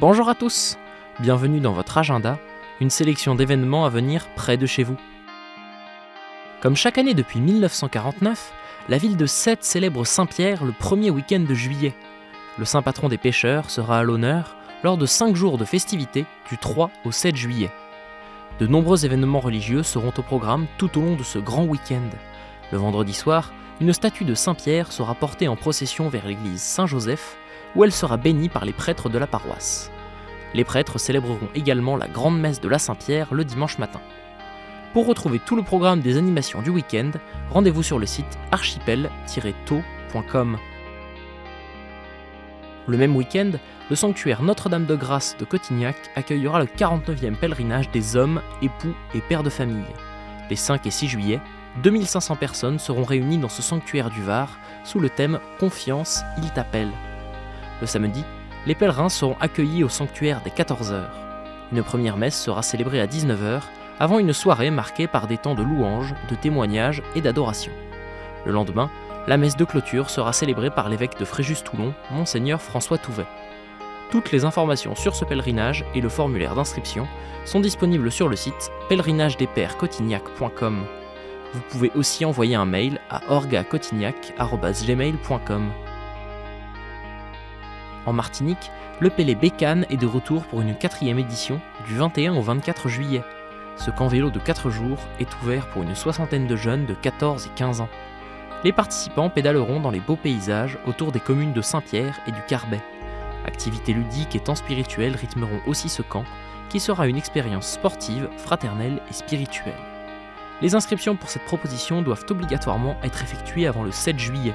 Bonjour à tous, bienvenue dans votre agenda, une sélection d'événements à venir près de chez vous. Comme chaque année depuis 1949, la ville de Sète célèbre Saint-Pierre le premier week-end de juillet. Le saint patron des pêcheurs sera à l'honneur lors de 5 jours de festivités du 3 au 7 juillet. De nombreux événements religieux seront au programme tout au long de ce grand week-end. Le vendredi soir, une statue de Saint-Pierre sera portée en procession vers l'église Saint-Joseph, où elle sera bénie par les prêtres de la paroisse. Les prêtres célébreront également la grande messe de la Saint-Pierre le dimanche matin. Pour retrouver tout le programme des animations du week-end, rendez-vous sur le site archipel-tau.com. Le même week-end, le sanctuaire Notre-Dame-de-Grâce de Cotignac accueillera le 49e pèlerinage des hommes, époux et pères de famille. Les 5 et 6 juillet, 2500 personnes seront réunies dans ce sanctuaire du Var sous le thème « Confiance, il t'appelle ». Le samedi, les pèlerins seront accueillis au sanctuaire dès 14h. Une première messe sera célébrée à 19h, avant une soirée marquée par des temps de louanges, de témoignages et d'adoration. Le lendemain, la messe de clôture sera célébrée par l'évêque de Fréjus-Toulon, Monseigneur François Touvet. Toutes les informations sur ce pèlerinage et le formulaire d'inscription sont disponibles sur le site pèlerinagedesperscotignac.com. Vous pouvez aussi envoyer un mail à orgacotignac@gmail.com. En Martinique, le Pélé Bécane est de retour pour une 4e édition du 21 au 24 juillet. Ce camp vélo de 4 jours est ouvert pour une soixantaine de jeunes de 14 et 15 ans. Les participants pédaleront dans les beaux paysages autour des communes de Saint-Pierre et du Carbet. Activités ludiques et temps spirituels rythmeront aussi ce camp, qui sera une expérience sportive, fraternelle et spirituelle. Les inscriptions pour cette proposition doivent obligatoirement être effectuées avant le 7 juillet.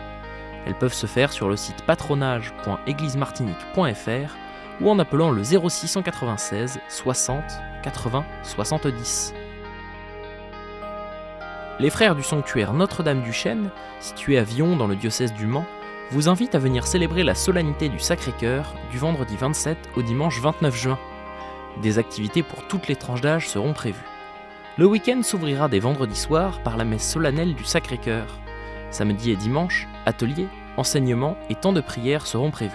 Elles peuvent se faire sur le site patronage.eglisemartinique.fr ou en appelant le 0696 60 80 70. Les frères du sanctuaire Notre-Dame du Chêne, situé à Vion dans le diocèse du Mans, vous invitent à venir célébrer la solennité du Sacré-Cœur du vendredi 27 au dimanche 29 juin. Des activités pour toutes les tranches d'âge seront prévues. Le week-end s'ouvrira dès vendredi soir par la messe solennelle du Sacré-Cœur. Samedi et dimanche, ateliers, enseignements et temps de prière seront prévus.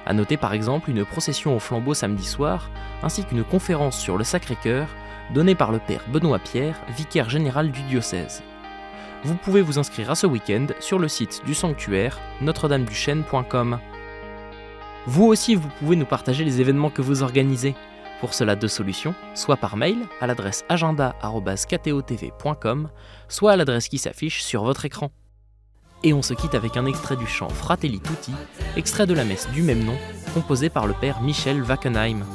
À noter par exemple une procession au flambeau samedi soir, ainsi qu'une conférence sur le Sacré-Cœur, donnée par le père Benoît Pierre, vicaire général du diocèse. Vous pouvez vous inscrire à ce week-end sur le site du sanctuaire notre-dame-du-chêne.com. Vous aussi, vous pouvez nous partager les événements que vous organisez. Pour cela, 2 solutions, soit par mail à l'adresse agenda@ktotv.com, soit à l'adresse qui s'affiche sur votre écran. Et on se quitte avec un extrait du chant Fratelli Tutti, extrait de la messe du même nom, composé par le père Michel Wackenheim.